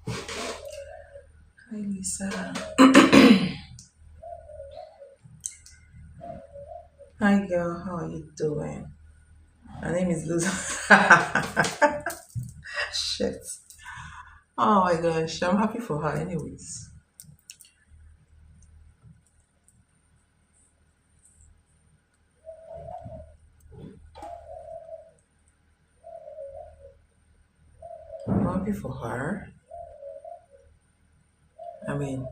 Hi, Lisa. Hi, girl. How are you doing? My name is Luz. Shit. Oh my gosh. I'm happy for her, anyways. I'm happy for her. I mean,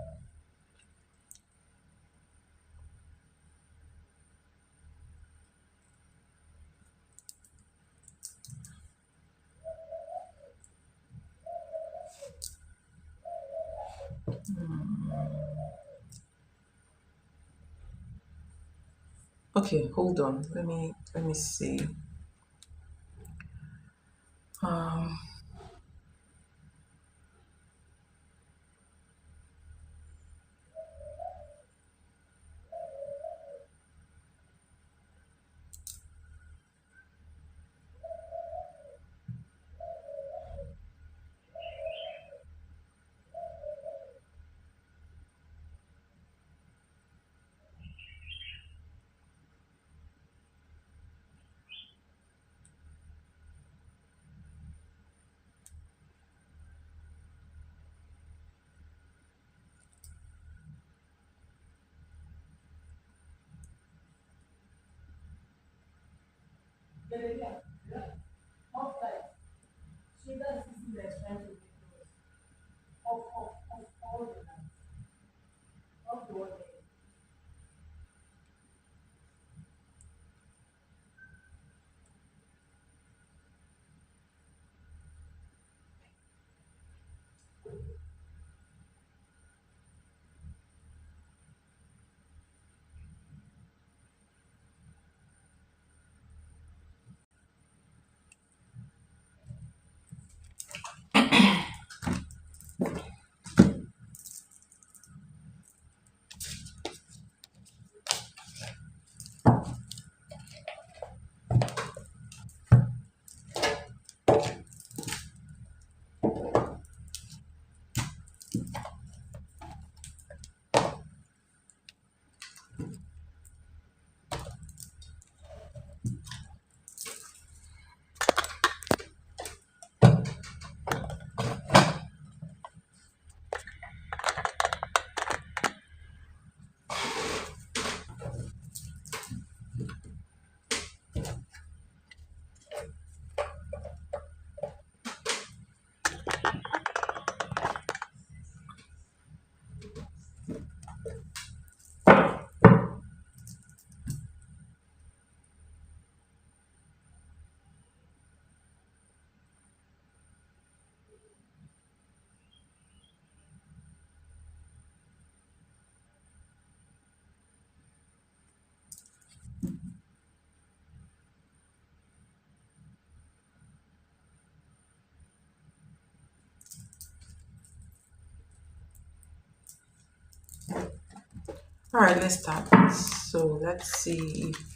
okay, hold on. Let me see. Um, all right, let's start. So let's see if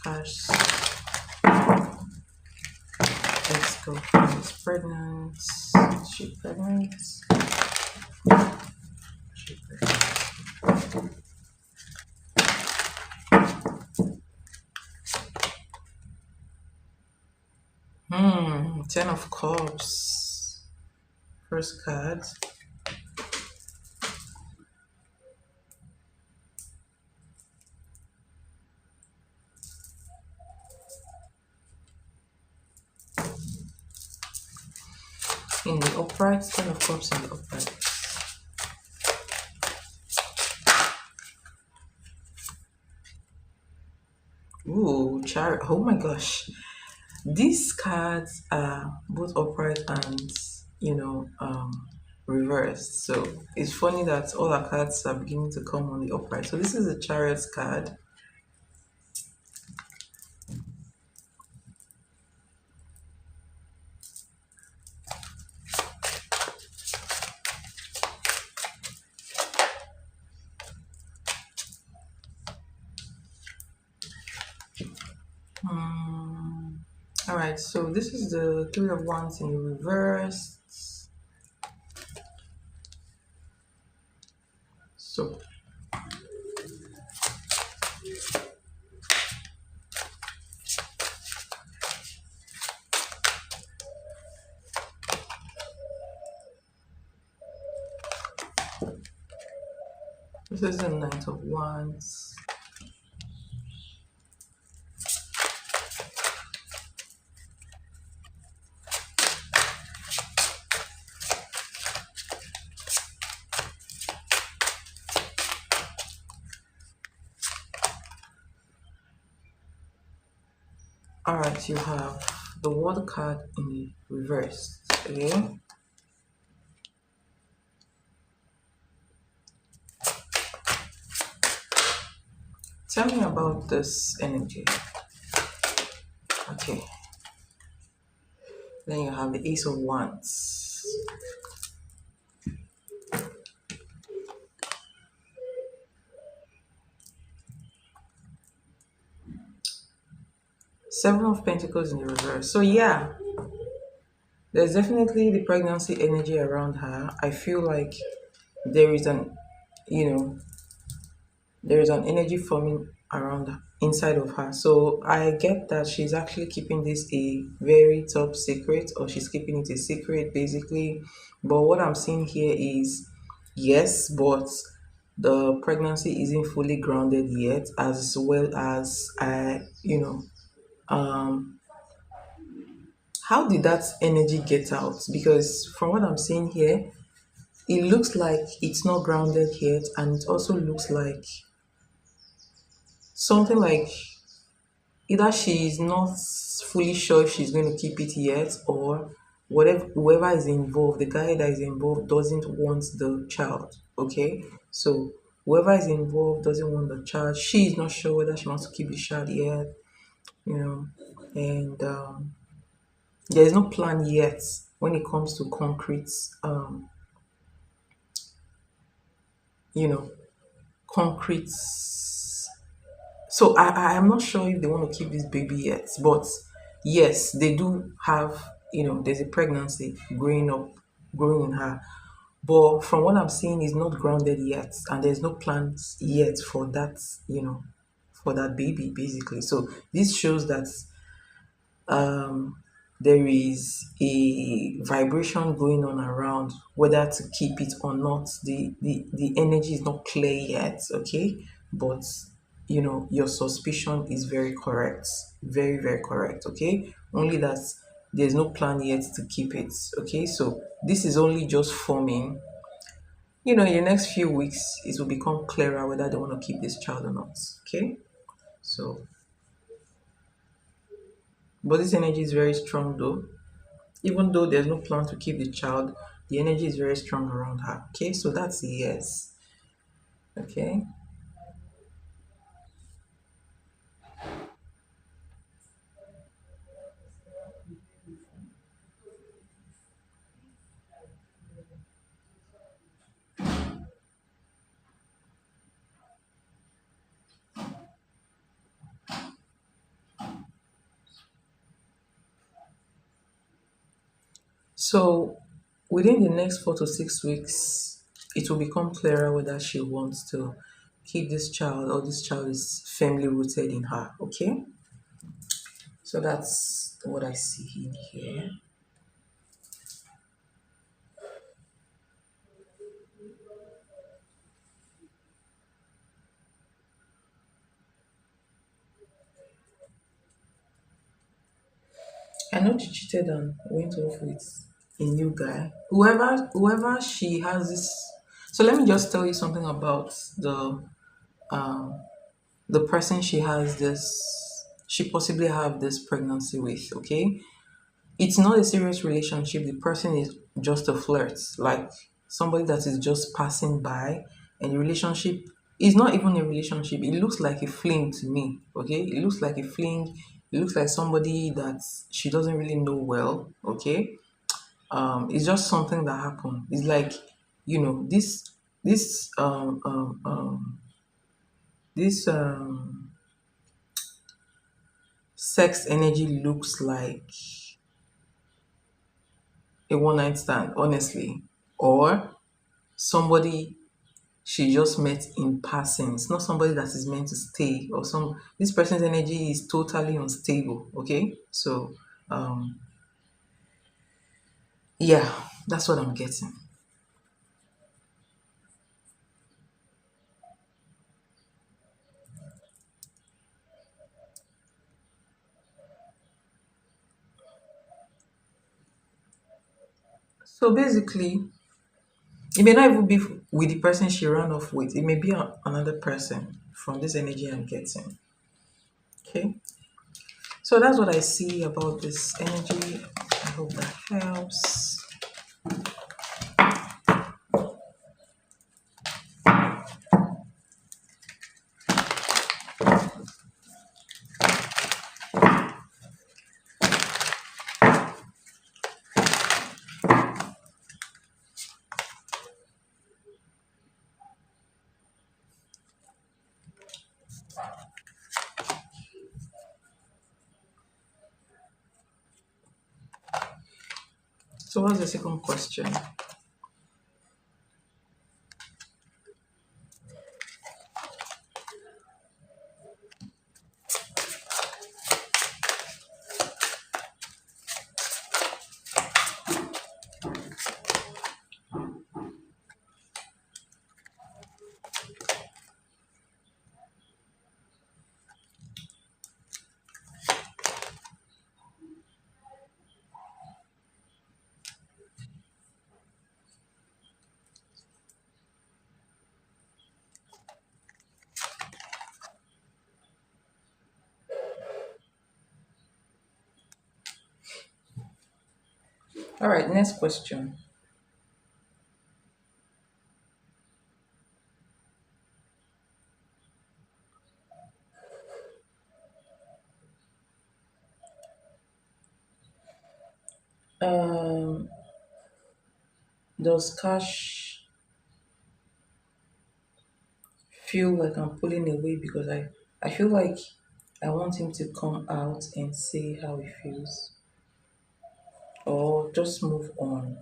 Cash ex-girlfriend is pregnant. Is she pregnant? She pregnant. Ten of Cups. First card. In the upright, Ten of Cups in the upright. Ooh, chariot. Oh my gosh. These cards are both upright and, reversed. So it's funny that all our cards are beginning to come on the upright. So this is a chariot card. All right, so this is the Three of Wands in reverse. So this is the Knight of Wands. Alright, you have the World card in reverse. Okay. Tell me about this energy. Okay. Then you have the Ace of Wands. Seven of Pentacles in the reverse. So yeah, there's definitely the pregnancy energy around her. I feel like there is an, you know, there is an energy forming around inside of her. So I get that she's actually keeping this a very top secret, or she's keeping it a secret basically. But what I'm seeing here is yes, but the pregnancy isn't fully grounded yet, as well as um how did that energy get out? Because from what I'm seeing here, it looks like it's not grounded yet, and it also looks like something like either she's not fully sure if she's going to keep it yet, or whatever, whoever is involved, the guy that is involved doesn't want the child. Okay, so whoever is involved doesn't want the child. She is not sure whether she wants to keep the child yet, you know, and there is no plan yet when it comes to concrete, you know, concrete. So I am not sure if they want to keep this baby yet, but yes, they do have, there's a pregnancy growing in her. But from what I'm seeing, is not grounded yet, and there's no plans yet for that, for that baby, basically. So this shows that there is a vibration going on around whether to keep it or not. The energy is not clear yet, okay? But your suspicion is very correct. Very, very correct, okay? Only that there's no plan yet to keep it. Okay, so this is only just forming. In the next few weeks it will become clearer whether they want to keep this child or not. Okay, so but this energy is very strong though. Even though there's no plan to keep the child, the energy is very strong around her. Okay, so that's a yes. Okay. So within the next 4 to 6 weeks, it will become clearer whether she wants to keep this child, or this child is firmly rooted in her. Okay. So that's what I see in here. I know she cheated and went off with a new guy. Whoever she has this. So let me just tell you something about um the person she has this. She possibly have this pregnancy with. Okay, it's not a serious relationship. The person is just a flirt, like somebody that is just passing by, and the relationship is not even a relationship. It looks like a fling to me. Okay, it looks like a fling. It looks like somebody that she doesn't really know well. Okay, it's just something that happened. It's like this sex energy looks like a one night stand, honestly, or somebody she just met in passing. It's not somebody that is meant to stay, or some this person's energy is totally unstable. Okay, so um, yeah, that's what I'm getting. So basically, it may not even be with the person she ran off with. It may be another person from this energy I'm getting. Okay, so that's what I see about this energy. I hope that helps. So what's the second question? All right, next question. Um, does Cash feel like I'm pulling away because I feel like I want him to come out and say how he feels, or just move on?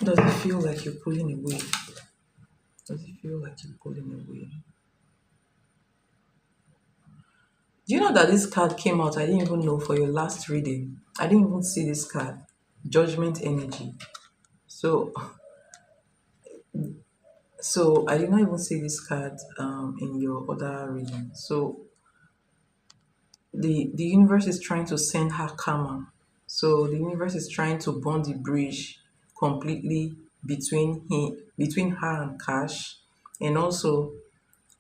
Does it feel like you're pulling away? Does it feel like you're pulling away? Do you know that this card came out? I didn't even know for your last reading. I didn't even see this card. Judgment energy. So so I did not even see this card in your other reading. So the universe is trying to send her karma. So the universe is trying to burn the bridge completely between her and Cash, and also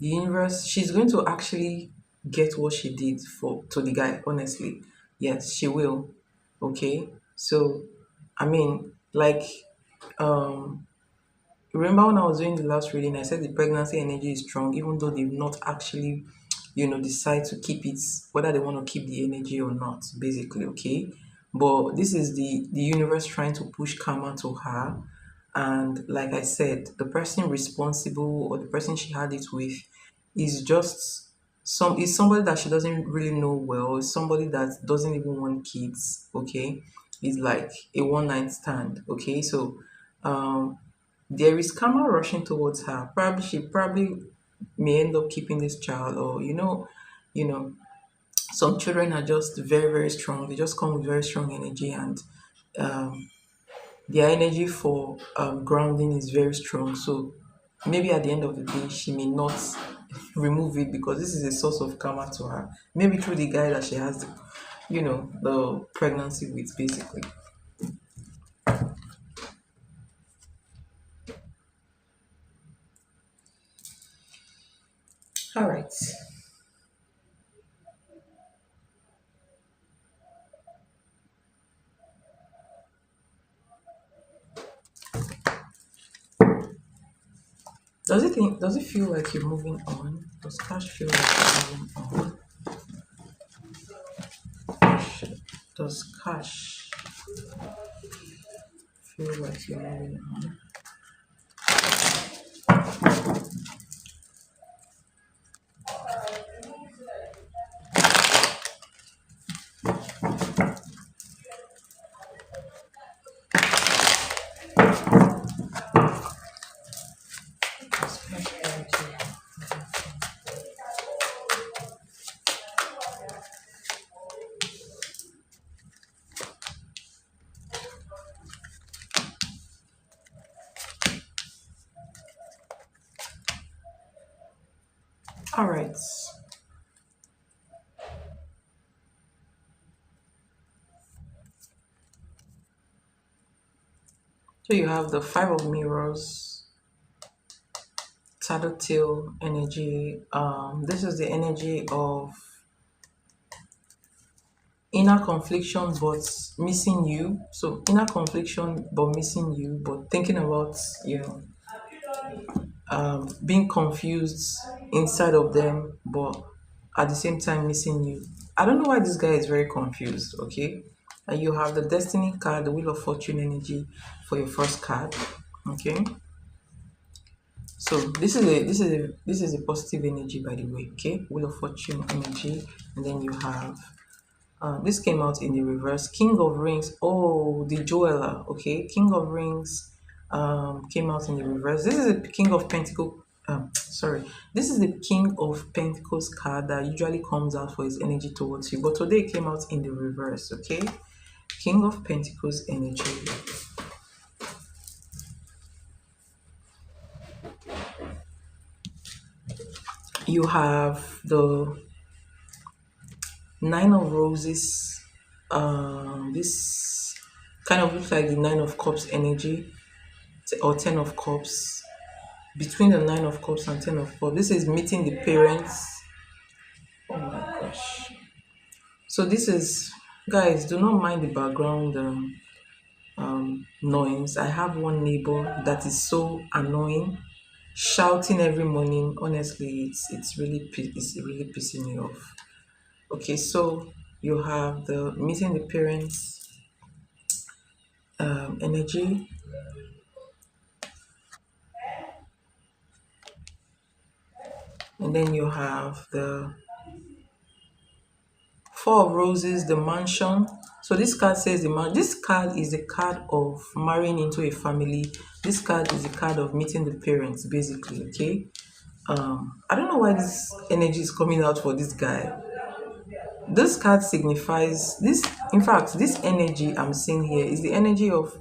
the universe. She's going to actually get what she did for to the guy. Honestly, yes, she will. Okay, so I mean, like, um, remember when I was doing the last reading, I said the pregnancy energy is strong, even though they've not actually, decide to keep it, whether they want to keep the energy or not, basically, okay? But this is the universe trying to push karma to her. And like I said, the person responsible, or the person she had it with, is just is somebody that she doesn't really know well, is somebody that doesn't even want kids, okay? It's like a one night stand, okay? So um there is karma rushing towards her. She probably may end up keeping this child, or you know, some children are just very, very strong. They just come with very strong energy, and um, their energy for grounding is very strong. So maybe at the end of the day, she may not remove it because this is a source of karma to her. Maybe through the guy that she has, the pregnancy with, basically. All right. Does it feel like you're moving on? Does cash feel like you're moving on? Does cash feel like you're moving on? Does cash feel like you're All right. So you have the Five of Mirrors, Tattletale energy. This is the energy of inner confliction but missing you. So inner confliction but missing you, but thinking about being confused inside of them, but at the same time missing you. I don't know why this guy is very confused. Okay, and you have the Destiny card, the Wheel of Fortune energy for your first card. Okay, so this is a positive energy, by the way. Okay, Wheel of Fortune energy, and then you have this came out in the reverse. King of Rings. Oh, the jeweler. Okay, King of Rings came out in the reverse. This is a King of Pentacles. Sorry, this is the King of Pentacles card that usually comes out for his energy towards you, but today it came out in the reverse. Okay, King of Pentacles energy. You have the Nine of Roses. This kind of looks like the Nine of Cups energy, or Ten of Cups. Between the Nine of Cups and Ten of Cups, this is meeting the parents. Oh my gosh. So this is, guys, do not mind the background noise. I have one neighbor that is so annoying, shouting every morning. Honestly, it's really pissing me off. Okay, so you have the meeting the parents energy. And then you have the Four of Roses, the mansion. So this card says this card is the card of marrying into a family. This card is the card of meeting the parents, basically. Okay. I don't know why this energy is coming out for this guy. This card signifies this. In fact, this energy I'm seeing here is the energy of,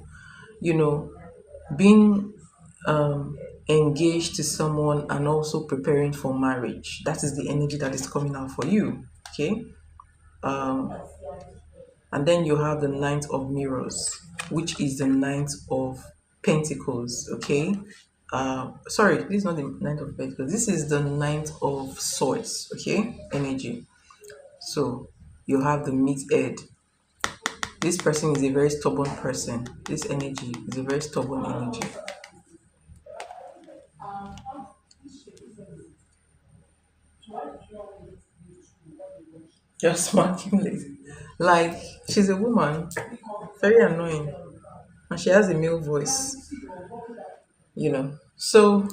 you know, being engaged to someone and also preparing for marriage. That is the energy that is coming out for you. Okay. Um, and then you have the Ninth of Mirrors, which is the Ninth of Pentacles. Okay. Sorry, this is not the Ninth of Pentacles. This is the Ninth of Swords. Okay, energy. So you have the meat head. This person is a very stubborn person. This energy is a very stubborn energy. Just smacking lazy. Like, she's a woman, very annoying, and she has a male voice. So,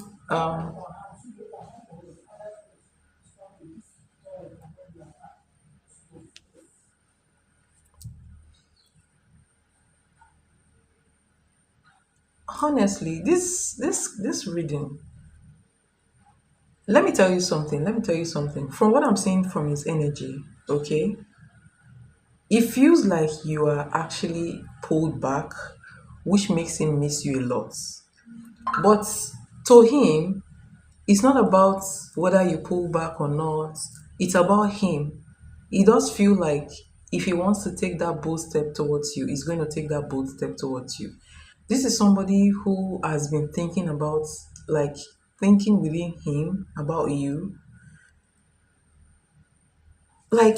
honestly, this reading. Let me tell you something. Let me tell you something. From what I'm seeing from his energy, okay, it feels like you are actually pulled back, which makes him miss you a lot. But to him, it's not about whether you pull back or not, it's about him. He does feel like if he wants to take that bold step towards you, he's going to take that bold step towards you. This is somebody who has been thinking about, like, thinking within him about you. Like,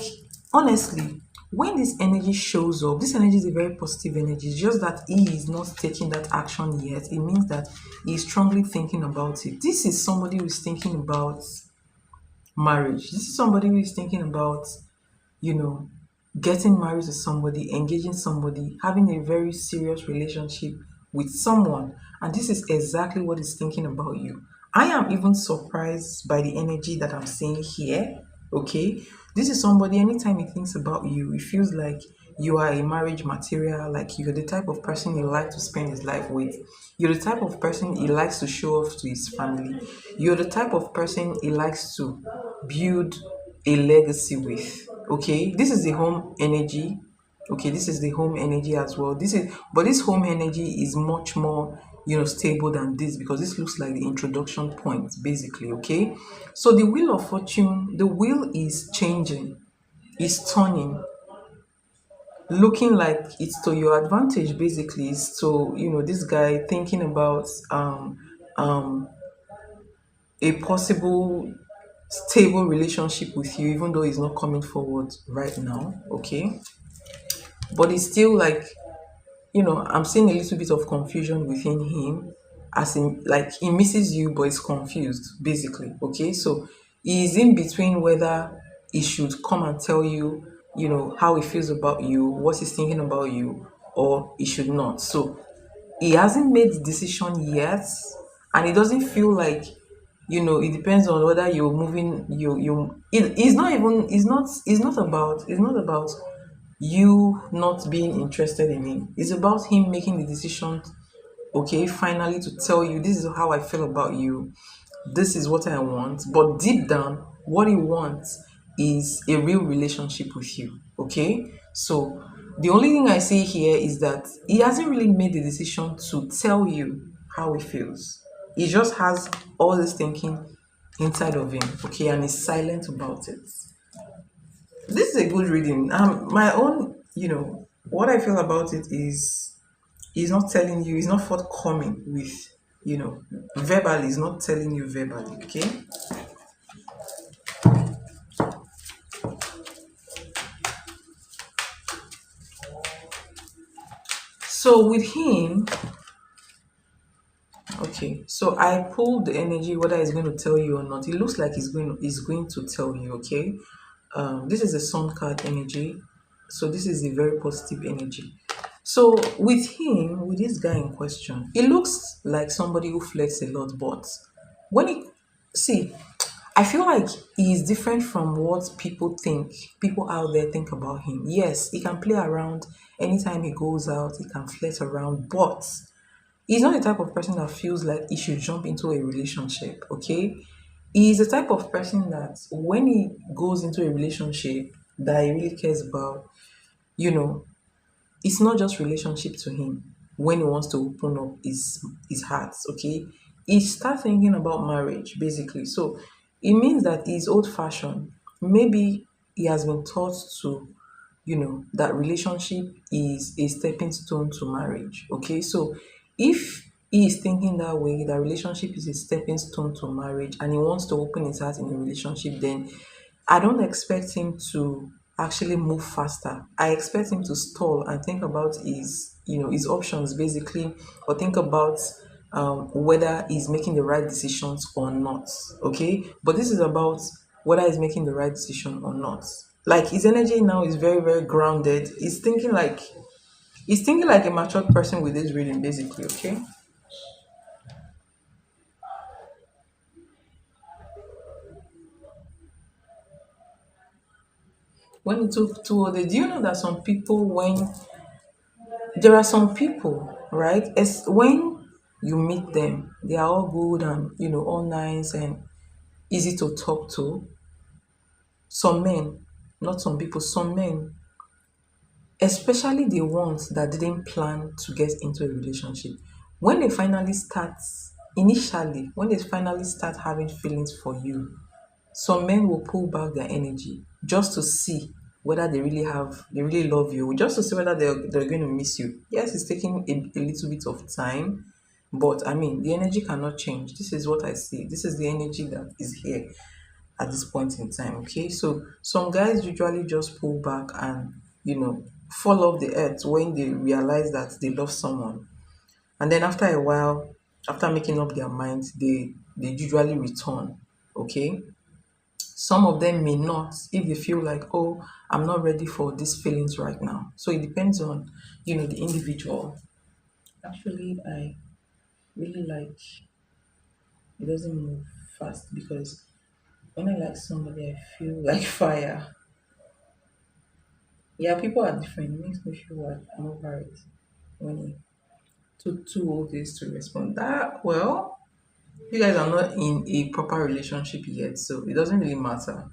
honestly, when this energy shows up, this energy is a very positive energy. It's just that he is not taking that action yet. It means that he's strongly thinking about it. This is somebody who is thinking about marriage. This is somebody who is thinking about, you know, getting married to somebody, engaging somebody, having a very serious relationship with someone. And this is exactly what he's thinking about you. I am even surprised by the energy that I'm seeing here. Okay. This is somebody, anytime he thinks about you, it feels like you are a marriage material, like you're the type of person he likes to spend his life with. You're the type of person he likes to show off to his family. You're the type of person he likes to build a legacy with. Okay, this is the home energy. Okay, this is the home energy as well. But this home energy is much more, stable than this, because this looks like the introduction point basically. Okay, so the wheel of fortune, the wheel is changing, is turning, looking like it's to your advantage. Basically, is to, this guy thinking about um a possible stable relationship with you, even though he's not coming forward right now. Okay, but it's still like, I'm seeing a little bit of confusion within him, as in, like, he misses you, but he's confused, basically. Okay, so he's in between whether he should come and tell you, how he feels about you, what he's thinking about you, or he should not. So he hasn't made the decision yet, and it doesn't feel like, it depends on whether you're moving, it's not even, it's not about you not being interested in him. It's about him making the decision, okay, finally, to tell you, this is how I feel about you, this is what I want. But deep down, what he wants is a real relationship with you. Okay, so the only thing I see here is that he hasn't really made the decision to tell you how he feels. He just has all this thinking inside of him, okay, and he's silent about it. This is a good reading. My own, what I feel about it is he's not telling you, he's not forthcoming with, verbally, he's not telling you verbally. Okay, so with him, okay, so I pulled the energy, whether he's going to tell you or not. It looks like he's going to tell you. Okay, this is a sun card energy, so this is a very positive energy. So with him, with this guy in question, it looks like somebody who flirts a lot, but when he see, I feel like he is different from what people out there think about him. Yes, he can play around anytime he goes out, he can flirt around, but he's not the type of person that feels like he should jump into a relationship. Okay, he's the type of person that when he goes into a relationship that he really cares about, you know it's not just relationship to him. When he wants to open up his heart, okay, he start thinking about marriage basically. So it means that he's old fashioned. Maybe he has been taught to, that relationship is a stepping stone to marriage. Okay, so if he is thinking that way, that relationship is a stepping stone to marriage, and he wants to open his heart in a relationship, then I don't expect him to actually move faster. I expect him to stall and think about his options basically, or think about whether he's making the right decisions or not. Okay, but this is about whether he's making the right decision or not. Like, his energy now is very, very grounded. He's thinking like a matured person with this reading basically. Okay, when he took two other, do you know that some people, when there are some people, right? As when you meet them, they are all good and, all nice and easy to talk to. Some men, not some people, some men, especially the ones that didn't plan to get into a relationship. When they finally start, initially, when they finally start having feelings for you, some men will pull back their energy just to see whether they really love you, just to see whether they're going to miss you. Yes, it's taking a little bit of time, but I mean, the energy cannot change. This is what I see. This is the energy that is here at this point in time. Okay, so some guys usually just pull back and, fall off the earth when they realize that they love someone, and then after a while, after making up their minds, they usually return. Okay, some of them may not, if they feel like, oh, I'm not ready for these feelings right now. So it depends on, the individual. Actually, I really like it doesn't move fast, because when I like somebody, I feel like fire. Yeah, people are different. It makes me feel like I'm over it when it took 2 days to respond. That, well, you guys are not in a proper relationship yet, so it doesn't really matter.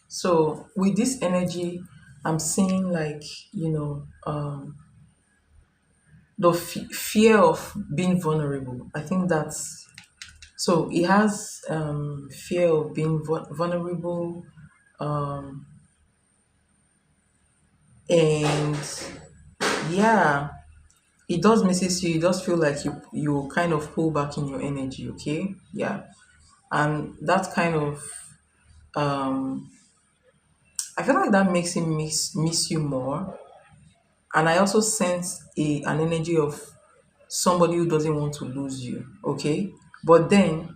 So with this energy, I'm seeing like, the fear of being vulnerable. I think that's so. He has fear of being vulnerable, um, and yeah, it does misses you. It does feel like you kind of pull back in your energy. Okay, yeah, and that kind of um, I feel like that makes him miss you more. And I also sense an energy of somebody who doesn't want to lose you. Okay, but then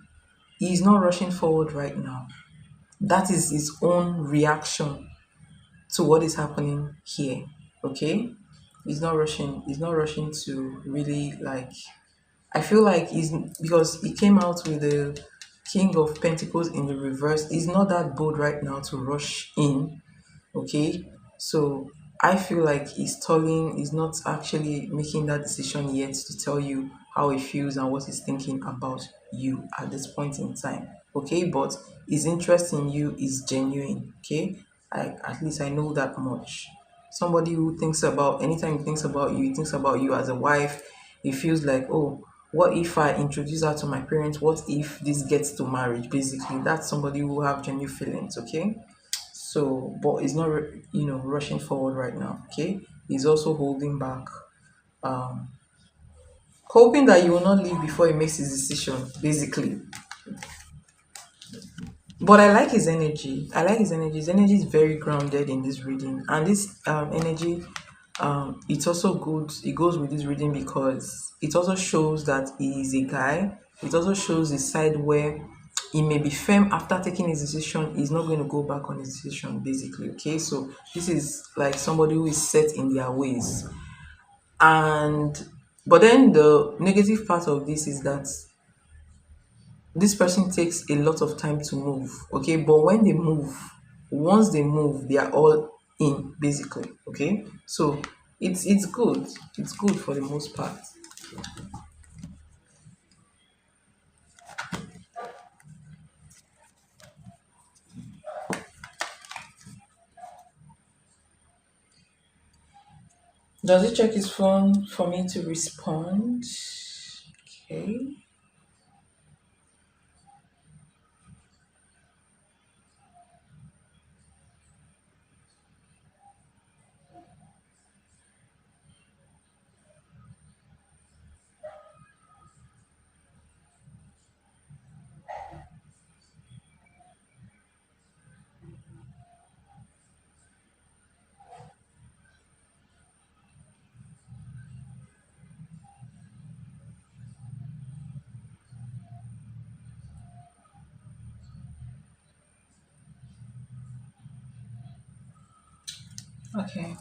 he's not rushing forward right now. That is his own reaction to what is happening here. Okay, he's not rushing to really, like, I feel like he's, because he came out with the King of Pentacles in the reverse. He's not that bold right now to rush in. Okay, so I feel like he's stalling. He's not actually making that decision yet to tell you how he feels and what he's thinking about you at this point in time. Okay, but his interest in you is genuine. Okay, at least I know that much. Somebody who thinks about, anytime he thinks about you, he thinks about you as a wife. He feels like, oh, what if I introduce her to my parents? What if this gets to marriage? Basically, that's somebody who have genuine feelings. Okay, so, but he's not, rushing forward right now. Okay, he's also holding back, um, hoping that you will not leave before he makes his decision. Basically, but I like his energy. I like his energy. His energy is very grounded in this reading, and this energy, it's also good. It goes with this reading because it also shows that he is a guy. It also shows the side where he may be firm after taking his decision. He's not going to go back on his decision. Basically, okay. So this is like somebody who is set in their ways, and but then the negative part of this is that this person takes a lot of time to move. Okay, but when they move, once they move, they are all in, basically. Okay, so it's good. It's good for the most part. Does it check his phone for me to respond? Okay. Okay.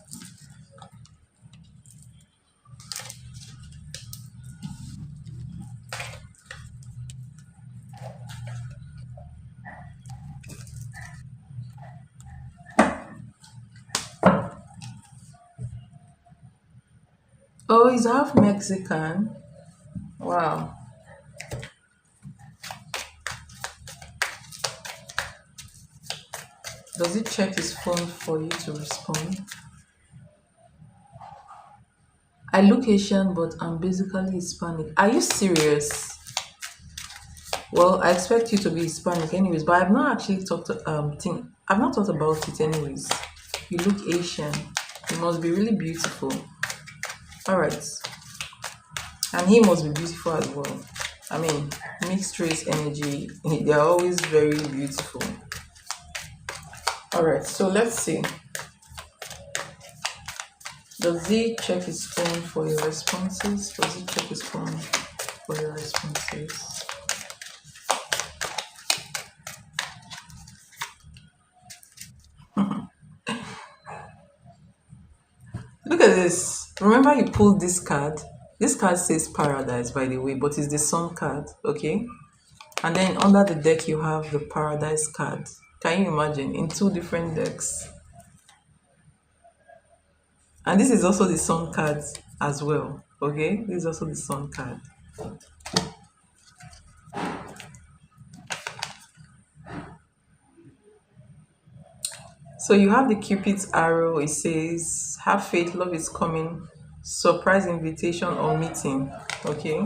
Oh, he's half Mexican. Wow. Does it check his phone for you to respond? I look Asian, but I'm basically Hispanic. Are you serious? Well, I expect you to be Hispanic anyways, but I've not actually I've not thought about it anyways. You look Asian. You must be really beautiful. Alright. And he must be beautiful as well. I mean, mixed race energy, they're always very beautiful. Alright, so let's see. Does he check his phone for your responses? Does he check his phone for your responses? Look at this. Remember you pulled this card? This card says paradise, by the way, but it's the sun card, okay? And then under the deck, you have the paradise card. Can you imagine? In two different decks. And this is also the sun card as well, okay? This is also the sun card. So you have the Cupid's arrow. It says, have faith, love is coming. Surprise invitation or meeting, okay?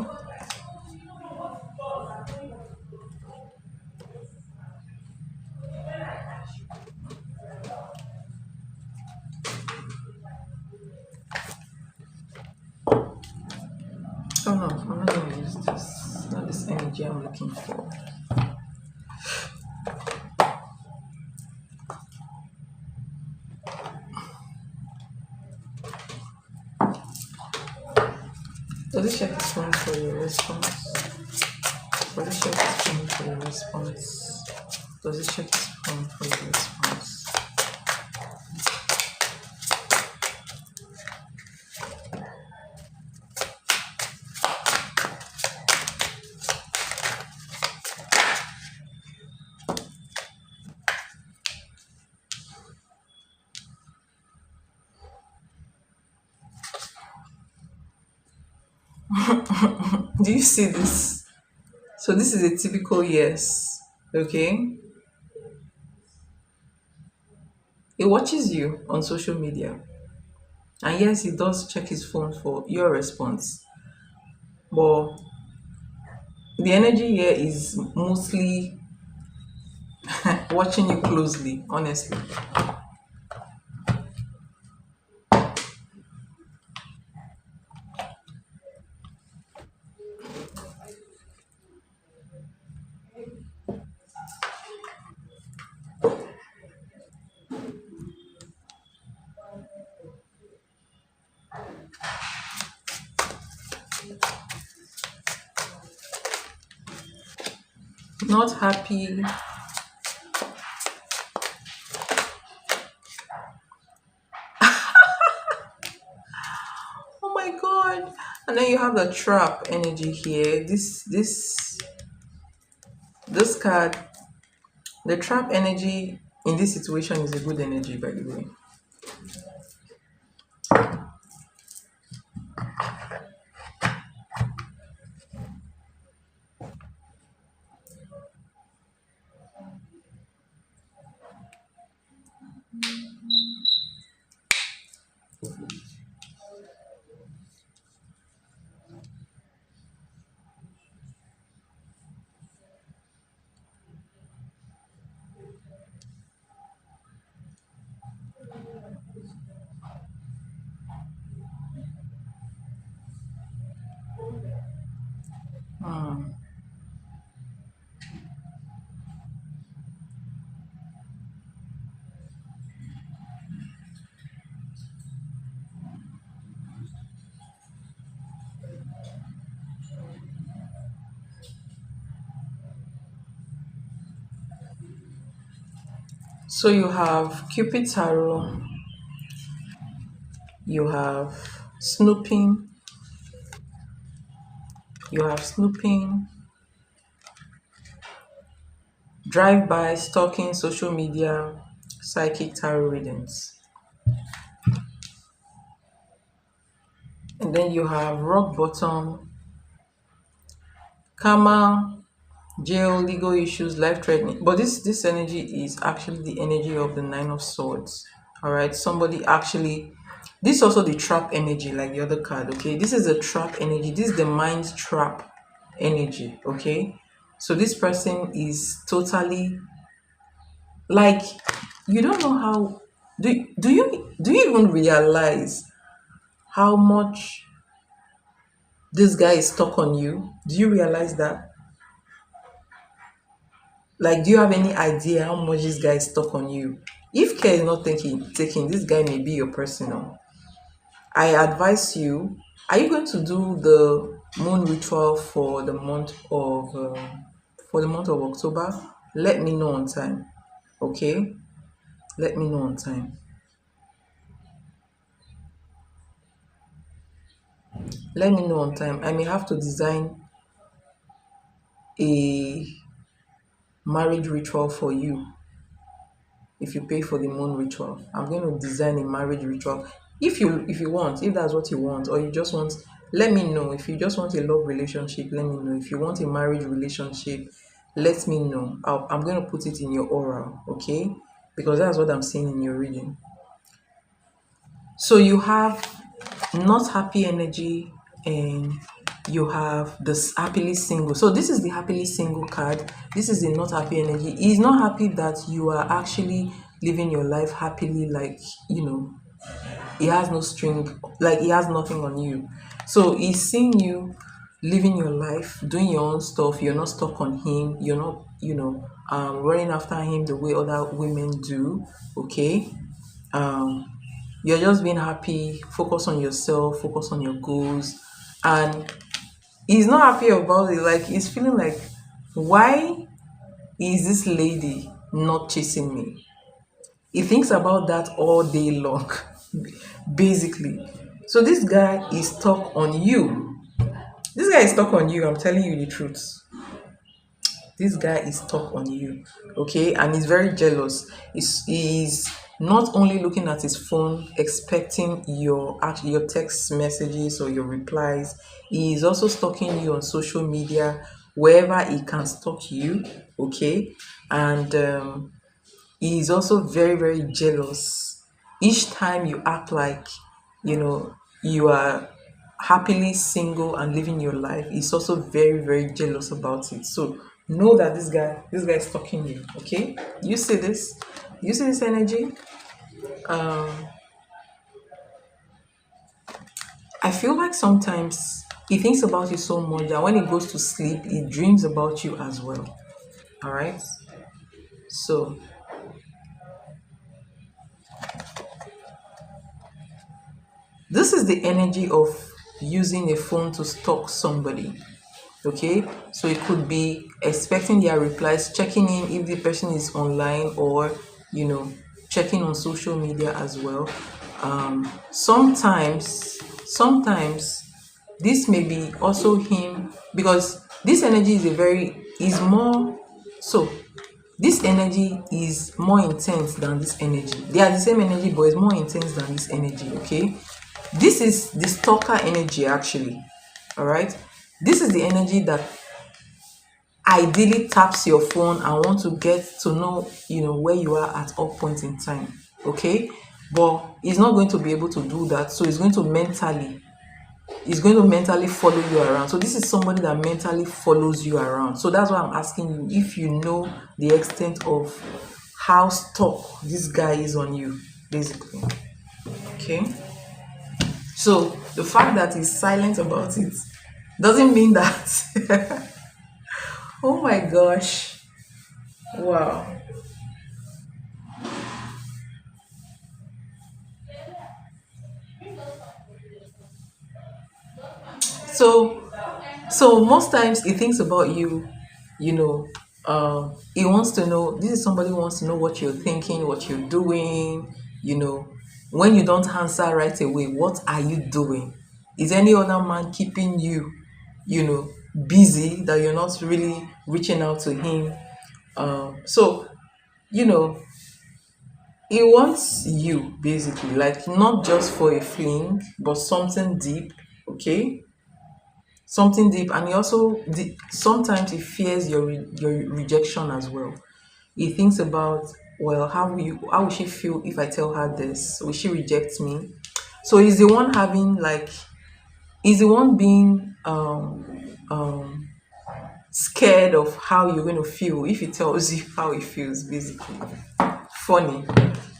Oh no, I'm not going to use this. Not this energy I'm looking for. Does it check his phone for your response? Does it check his phone for your response? Does it check his phone for your response? Do you see this? So this is a typical yes, okay? He watches you on social media. And yes, he does check his phone for your response. But the energy here is mostly watching you closely, honestly. Not happy. Oh my god. And then you have the trap energy here. This card, the trap energy in this situation is a good energy, by the way. Hmm. So you have Cupid Tarot, you have snooping, you have snooping, drive-by, stalking, social media, psychic tarot readings. And then you have rock bottom, karma, jail, legal issues, life threatening. But this energy is actually the energy of the Nine of Swords. All right, somebody actually. This is also the trap energy, like the other card. Okay, this is a trap energy. This is the mind trap energy. Okay, so this person is totally like, you don't know how. Do you even realize how much this guy is stuck on you? Do you realize that? Like, do you have any idea how much this guy is stuck on you? If care is not taking, this guy may be your personal. I advise you. Are you going to do the moon ritual for the month of October? Let me know on time. Okay, let me know on time. Let me know on time. I may have to design a marriage ritual for you. If you pay for the moon ritual, I'm going to design a marriage ritual. If you want, if that's what you want, or you just want, let me know. If you just want a love relationship, let me know. If you want a marriage relationship, let me know. I'm going to put it in your aura, okay? Because that's what I'm seeing in your reading. So you have not happy energy, and you have this happily single. So this is the happily single card. This is the not happy energy. He's not happy that you are actually living your life happily, like, he has no string, like he has nothing on you. So he's seeing you living your life, doing your own stuff. You're not stuck on him. You're not, running after him the way other women do. Okay. um you're just being happy, focus on yourself, focus on your goals. And he's not happy about it. Like, he's feeling like, why is this lady not chasing me? He thinks about that all day long, basically. So this guy is stuck on you. This guy is stuck on you. I'm telling you the truth. This guy is stuck on you, okay? And he's very jealous. He's not only looking at his phone expecting your text messages or your replies. He is also stalking you on social media, wherever he can stalk you, okay? And he is also very, very jealous. Each time you act like, you are happily single and living your life, he's also very, very jealous about it. So know that this guy is stalking you. Okay, you see this? You see this energy? um I feel like sometimes he thinks about you so much that when he goes to sleep, he dreams about you as well. All right, so this is the energy of using a phone to stalk somebody. Okay, so it could be expecting their replies, checking in if the person is online, or checking on social media as well. Sometimes this may be also him, because this energy is more so this energy is more intense than this energy. They are the same energy, but it's more intense than this energy. Okay, this is the stalker energy, actually. All right, this is the energy that ideally taps your phone and want to get to know, where you are at all points in time. Okay, but he's not going to be able to do that. So he's going to mentally follow you around. So this is somebody that mentally follows you around. So that's why I'm asking you if you know the extent of how stuck this guy is on you, basically. Okay, so the fact that he's silent about it doesn't mean that oh my gosh. Wow. So most times he thinks about you, you know, he wants to know, this is somebody who wants to know what you're thinking, what you're doing, when you don't answer right away, what are you doing? Is any other man keeping you, you know, busy that you're not really reaching out to him? So, you know, he wants you basically, like not just for a fling, but something deep. Okay, something deep, and he also sometimes he fears your rejection as well. He thinks about, well, how will she feel if I tell her this? Will she reject me? So he's the one having like he's the one being scared of how you're going to feel if he tells you how he feels, basically. Funny.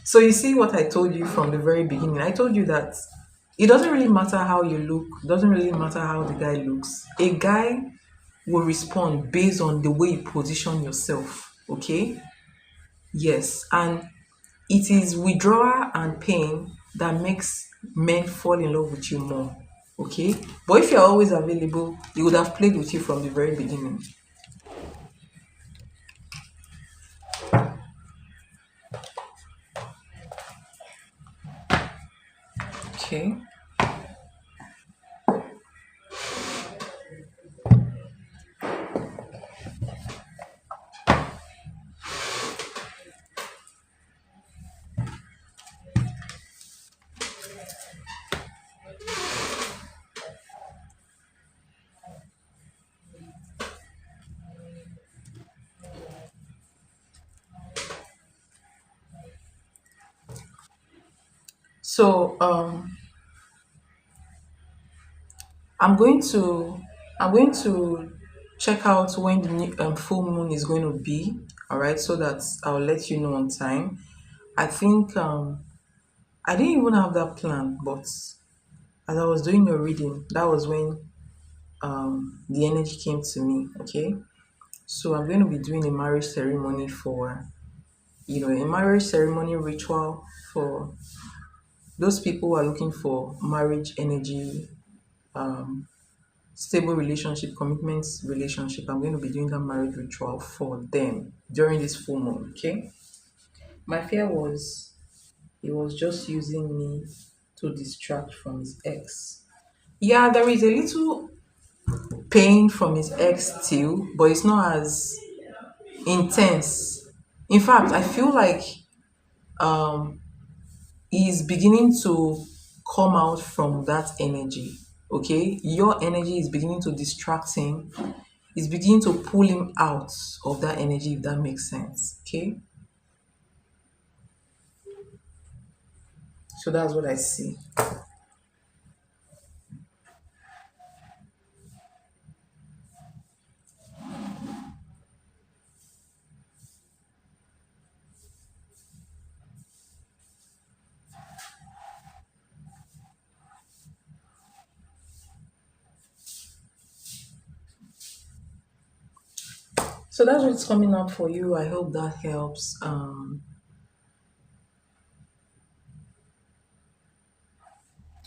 So you see what I told you from the very beginning. I told you that it doesn't really matter how you look, doesn't really matter how the guy looks. A guy will respond based on the way you position yourself. Okay? Yes. And it is withdrawal and pain that makes men fall in love with you more. Okay? But if you're always available, he would have played with you from the very beginning. Okay. So I'm going to check out when the new, full moon is going to be. All right, so that I'll let you know on time. I think I didn't even have that plan, but as I was doing your reading, that was when the energy came to me. Okay, so I'm going to be doing a marriage ceremony for a marriage ceremony ritual for those people who are looking for marriage energy, stable relationship, commitments relationship. I'm going to be doing that marriage ritual for them during this full moon. Okay. My fear was he was just using me to distract from his ex. Yeah, there is a little pain from his ex still, but it's not as intense. In fact, I feel like he's beginning to come out from that energy. Okay, your energy is beginning to distract him. It's beginning to pull him out of that energy, if that makes sense. Okay, so that's what I see. So that's what's coming up for you. I hope that helps.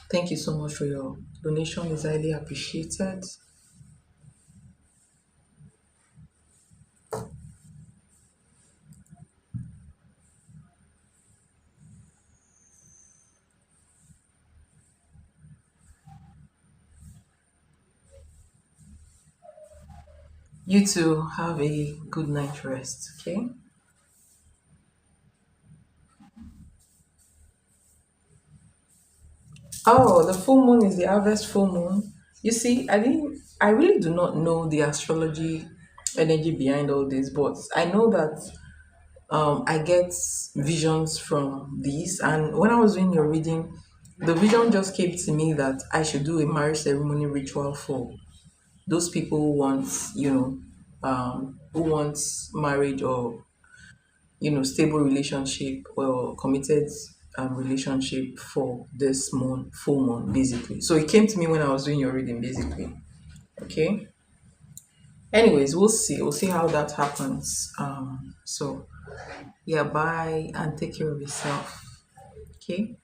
Thank you so much for your donation. Is highly appreciated. You too have a good night rest. Okay. Oh, the full moon is the harvest full moon. You see, I really do not know the astrology energy behind all this, but I know that I get visions from these. And when I was doing your reading, the vision just came to me that I should do a marriage ceremony ritual for those people who want, who wants marriage or stable relationship or committed relationship for this moon, full moon, basically. So it came to me when I was doing your reading, basically. Okay. Anyways, we'll see. We'll see how that happens. So yeah, bye and take care of yourself. Okay.